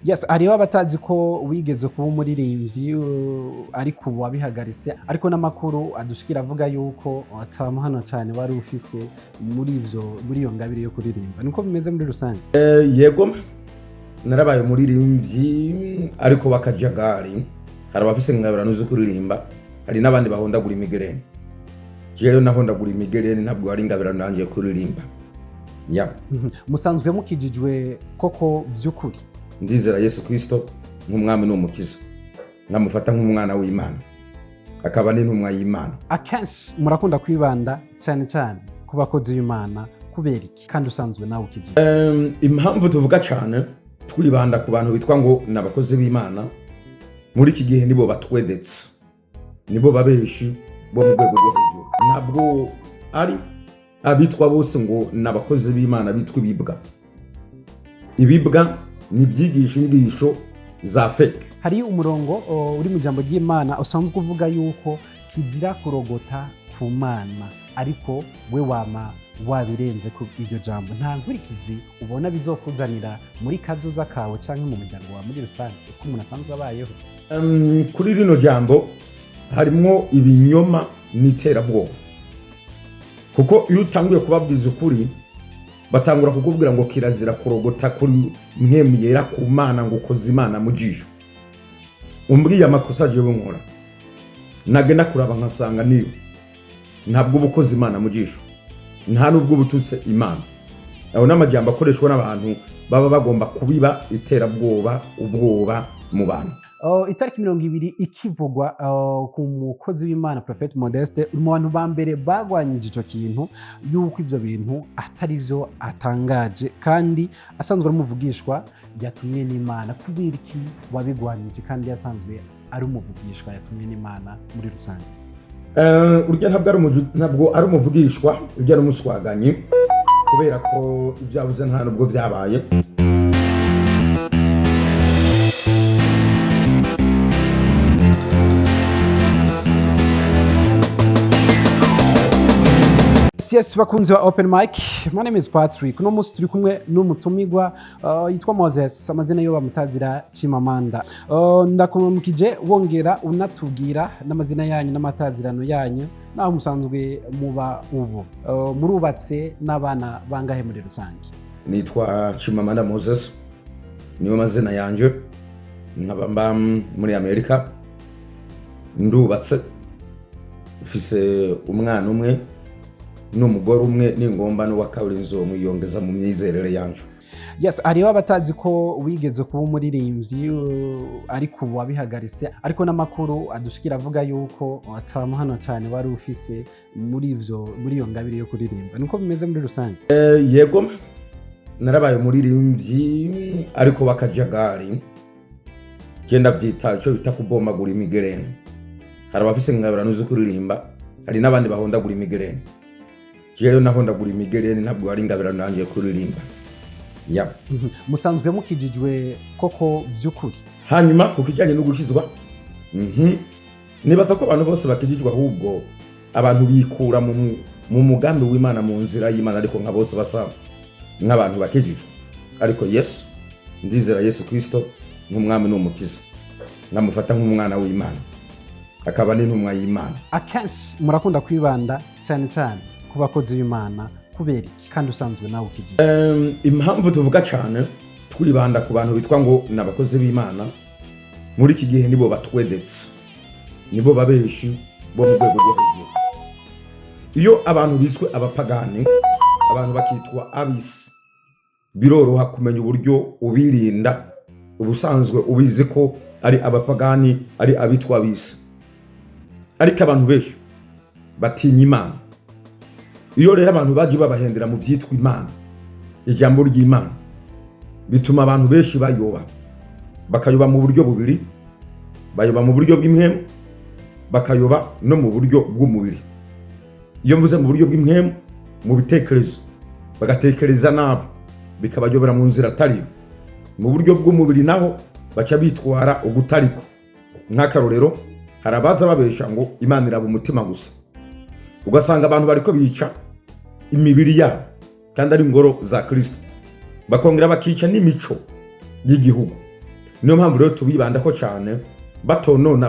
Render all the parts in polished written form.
Yes, hariho abatazi ko wigeze kuba umuririmbyi ariko ubu wabihagaritse, ariko n'amakuru adushikira avuga yuko atamuhano cyane wari ufise muri iyo ngabire yo kuririmba. Niko bimeze muri rusange? Yego, narabaye umuririmbyi ariko bakajagari. Hari abafise ngabirano zo kuririmba, hari n'abandi bahondagura imigereni. Jewe nahondagura imigereni, ntabwo ari ngabirano nanje kuririmba. Musanzwe mukijijwe koko vy'ukuri? Ndizera Yesu Kristo nk'umwami n'umukiza, nkamufata nk'umwana w'Imana, akaba n'intumwa y'Imana. Akenshi murakunda kwibanda cyane cyane ku bakozi b'Imana, kubera iki kandi usanzwe nawe ukijijwe? Impamvu tuvuga cyane twibanda ku bantu bitwa ngo n'abakozi b'Imana, muri iki gihe nibo batwedetse, nibo babeshi bo mu rwego rwo hejuru. Ntabwo ari abitwa bose ngo n'abakozi b'Imana bitwa ibibwa. Ibibwa ni byigisha inyigisho za fake. Hari umurongo uri mu jambo ry'Imana usanzwe uvuga yuko kizira kurogota ku Mana, ariko we wama wabirenze ku iryo jambo. Nta nkurikizi ubona bizokuzanira muri kazoza kawe canke mu muryango wa muri rusange uko umuntu asanzwe abayeho? Kuri rino jambo harimo ibinyoma n'iterabwoba, kuko iyo utanguye kubabwiza ukuri batangura kukubwira ngo kirazira kurogota kuri mwemyera ku Mana, ngo ukoze Imana mu jisho. Umbwiye amakosa jewe nkora, nagenda kuraba nkasanga niyo ntabwo ubukoze Imana mu jisho, nta nubwo bututse Imana. Aho n'amajambo akoreshwa n'abantu baba bagomba kubiba iterabwoba, ubwoba mu bantu. Itariki 20 ikivugwa ku mukozi w'Imana Prophet Modeste, mu bantu ba mbere bagwanyije ico kintu yuko ivyo bintu atari vyo atangaje, kandi asanzwe ari umuvugishwa yatumye n'Imana. Kubera iki wabigwanyije kandi yasanzwe ari umuvugishwa yatumye n'Imana muri rusange? Urya ntabwo ari umuvugishwa, urya n'umuswaganyi, kubera ko ibyabuze nta nubwo byabaye. Yes, bakunzi wa Open Mic, my name is Patrick. Uno munsi turi kumwe n'umutumigwa yitwa Moses, amazina yo bamutazira Chimamanda. Ndakumukije wongera unatubwira n'amazina yanyu n'amatazirano yanyu, naho musanzwe muba ubu. Murubatse n'abana bangahe muri rusange? Nitwa Chimamanda Moses, niyo mazina yanje. Nkaba muri Amerika, ndubatse, mfise umwana umwe n'umugore umwe, n'ingomba n'uwa kabiri nzomwiyongeza mu myizerere yanje. Yes, hariho abatazi ko wigeze kuba umuririmbyi ariko ubu wabihagaritse, ariko n'amakuru adushikira avuga yuko atamuhano cyane wari ufise muri iyo ngabire yo kuririmba. Niko bimeze muri rusange? Yego, narabaye umuririmbyi ariko bakajagari. Genda byita cyo bita kubomagura imigereni. Hari abafise ngabirano zo kuririmba, hari n'abandi bahondagura imigereni. Jewe nahondagura imigereni, ntabwo ari ngabirano nanje kuririmba. Musanzwe mukijijwe koko vy'ukuri? Hanyuma kukijanye no gukizwa, nibaza ko abantu bose bakijijwe, ahubwo abantu bikura mu mugambi w'Imana, mu nzira y'Imana, ariko nka bose basa nk'abantu bakijijwe. Ariko yes, ndizera Yesu Kristo nk'umwami n'umukiza, nkamufata nk'umwana w'Imana, akaba n'intumwa y'Imana. Akenshi murakunda kwibanda cyane cyane ku bakozi b'Imana, kubera iki kandi usanzwe nawe ukijijwe? Impamvu tuvuga cyane twibanda ku bantu bitwa ngo n'abakozi b'Imana, muri iki gihe nibo batwedetse, nibo babeshi bo mu rwego rwo hejuru. Iyo abantu biswe abapagani, abantu bakitwa abisi, biroroha kumenya uburyo ubirinda. Ubusanzwe ubizi ko ari abapagani, ari abitwa abisi, ariko abantu benshi batinya Imana. Iyo rero abantu baje babahendera mu vyitwa Imana, ijambo ry'Imana, bituma abantu benshi bayoba, bakayoba mu buryo bubiri, bayoba mu buryo bw'impemu, bakayoba no mu buryo bw'umubiri. Iyo mvuze mu buryo bw'impemu, mu bitekerezo, bagatekereza nabi, bikabayobera mu nzira atari. Mu buryo bw'umubiri naho baca bitwara ugutariko. Nk'akarorero, hari abaza babesha ngo Imana iraba umutima gusa, ugasanga abantu bariko bica imibiri yabo kandi ari ingoro za Kristo, bakongera bakica n'imico y'igihugu. niyo mpamvu rero tubibandako cyane batonona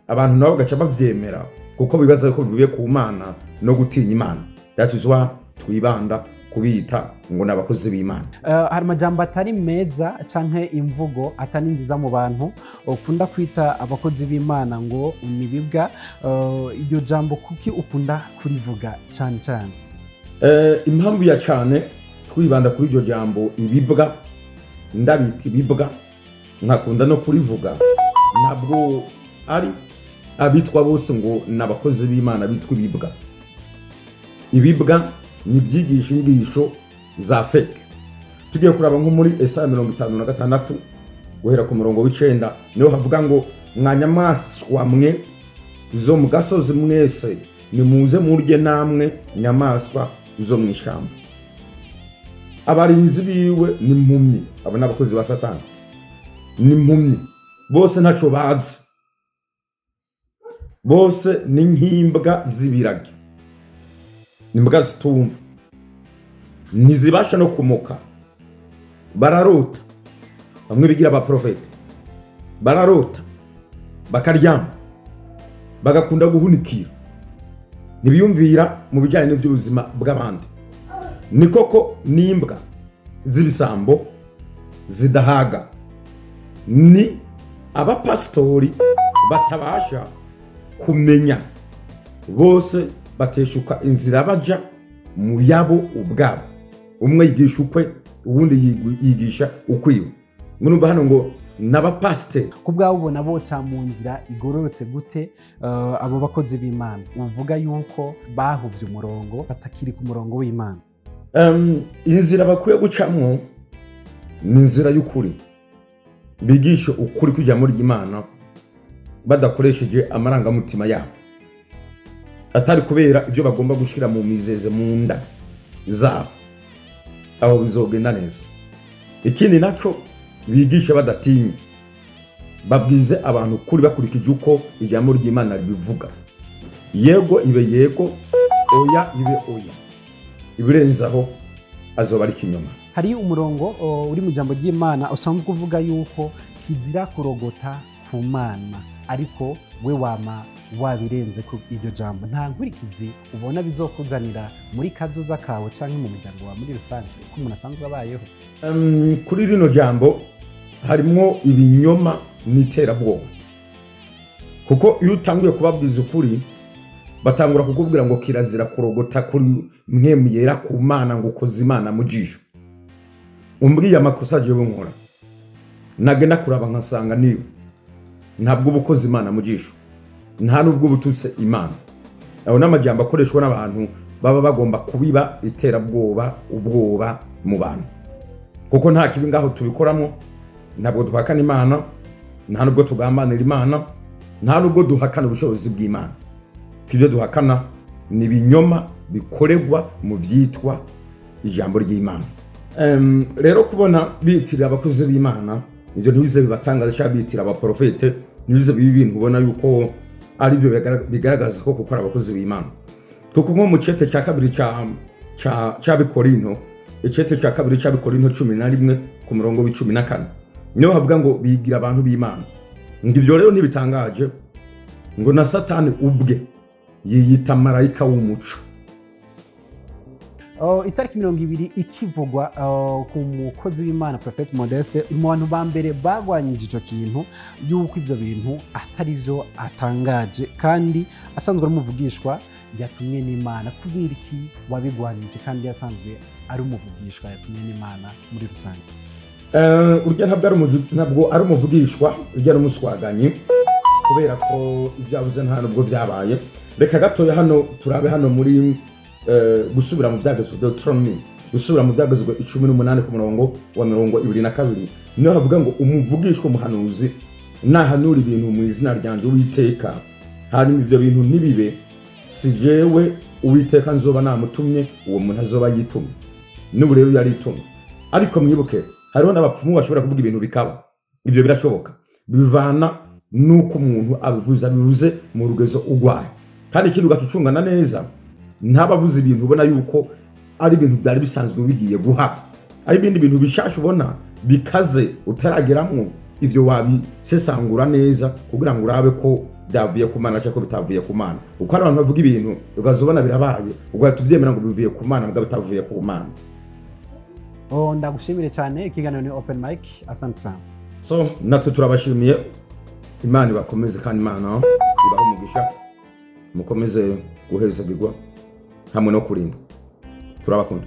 abantu nabo gaca bavyemera kuko bibaza ko bivuye ku Mana no gutinya Imana. That is why twibanda kubita ngo n'abakozi b'Imana. Hari amajambo atari meza canke imvugo atari nziza mu bantu ukunda kwita abakozi b'Imana ngo nibibwa. Iryo jambo kuki ukunda kurivuga cyane cyane? Impamvu ya cyane twibanda kuri iryo jambo ibibwa, ndabita ibibwa, nkakunda no kurivuga, ntabwo ari abitwa bose ngo n'abakozi b'Imana bitwa ibibwa. Ibibwa ni byigisha inyigisho za fake. Tugiye kuraba nko muri Esaya 56 guhera ku murongo w'9 niho havuga ngo mwanyamaswa mwe zo mu gasozi mwese nimuze murye namwe nyamaswa zo mu ishamba. Abarinzi biwe ni impumyi, abo n'abakozi ba Satani, ni impumyi, bose ntaco bazi, bose ni nk'imbwa z'ibiragi, imbwa zitumva, ntizibasha no kumoka, bararota, bamwe bigira abaprofeti, bararota, bakaryama, bagakunda guhunikira, ntibiyumvira mu bijyanye n'iby'ubuzima bw'abandi. Ni koko n'imbwa z'ibisambo zidahaga, ni abapasitori batabasha kumenya, bose bateshuka inzira baja mu yabo ubwabo, umwe yigisha ukwe uwundi yigisha ukwiwe. Murumva hano ngo n'abapasiteri kubwaho ubona boca mu nzira igororotse gute abo bakozi b'Imana uvuga yuko bahuvye umurongo batakiri ku murongo w'Imana? Inzira bakwiye gucamwo ni inzira y'ukuri, bigisha ukuri kw'ijambo ry'Imana badakoresheje amarangamutima yabo, atari kubera ibyo bagomba gushira mu mizeze mu nda zabo, aho bizogenda neza. Ikindi naco bigisha badatinya, babwize abantu kuri bakurikije uko ijambo ry'Imana ribivuga. Yego ibe yego, oya ibe oya, ibirenzaho azoba ari kinyoma. Hari umurongo uri mu jambo ry'Imana usanzwe kuvuga yuko kizira kurogota ku Mana, ariko we wama wabirenze ku iryo jambo. Nta nkurikizi ubona bizokuzanira muri kazoza kawe canke mu muryango wa muri rusange ko umuntu asanzwe abayeho? Kuri rino jambo harimwo ibinyoma n'iterabwoba, kuko iyo utanguye kubabwiza ukuri batangura kukubwira ngo kirazira kurogota kuri mwemu yera ku Mana ngo ukoze Imana mu jisho. Umbwiye amakosa jewe nkora, nagenda kuraba nkasanga niyo ntabwo ubukoze Imana mu jisho, nta nubwo bututse Imana. Aho n'amajambo akoreshwa n'abantu baba bagomba kubiba iterabwoba, ubwoba mu bantu, kuko nta kibi ngaho tubikoramo. Ntabwo duhakana Imana, nta nubwo tugambanira Imana, nta nubwo duhakana ubushobozi bw'Imana. Tibyo duhakana ni ibinyoma bikoregwa mu vyitwa ijambo ry'Imana. Rero kubona bitira abakozi b'Imana ivyo ntibize bibatangaza cyangwa bitira abaprofete, ntibize bibi bintu ubona yuko ari byo bigaragaza ko gukora abakozi b'Imana. Kuko nko mu cete cya kabiri cya Bikorinto, icete cya kabiri cya Bikorinto 11 ku murongo w'14 niho havuga ngo bigira abantu b'Imana. Ngivyo rero ntibitangaje ngo na Satani ubwe yiyita marayika w'umuco. Itariki 20 ikivugwa ku mukozi w'Imana Prophet Modeste, mu bantu ba mbere bagwanyije ico kintu yuko ivyo bintu atari byo atangaje kandi asanzwe ari umuvugishwa yatumwe n'Imana. Kubera iki wabigwanyije kandi yasanzwe ari umuvugishwa yatumwe n'Imana muri rusange? Urya ntabwo ari umuvugishwa, urya ari umuswaganyi, kubera ko ibyabuze nta nubwo byabaye. Reka gatoya hano turabe hano muri gusubira mu byagezwe Deuteronomy, gusubira mu byagezwe 18 ku murongo wa 22 niho havuga ngo umuvugishwa umuhanuzi nahanura ibintu mu izina ryanje Uwiteka, hanyuma ivyo bintu nibibe, si jewe Uwiteka nzoba namutumye, uwo muntu azoba yitumye. N'ubu rero yari itumye. Ariko mwibuke hariho n'abapfumu bashobora kuvuga ibintu bikaba. Ivyo birashoboka, bivana nuko umuntu abivuze mu rugezo ugwaye. Kandi ikintu gatucungana neza, ntabavuze ibintu ubona yuko ari ibintu byari bisanzwe bigiye guhaba, ari ibindi bintu bishasha ubona bikaze utarageramwo ivyo wabisesangura neza kugira ngo urabe ko byavuye ku Mana cyangwa bitavuye ku Mana. Uko hari abantu bavuga ibintu ukazobona birabaye ugahita tuvyemera ngo bivuye ku Mana mbwa bitavuye ku Mana. Ndagushimire cyane. Ikiganiro ni open mic. Asante sana. So natwe turabashimiye. Imana ibakomeze kandi Imana ibaho umugisha, mukomeze guhezagirwa hamwe no kurinda. Turabakunda.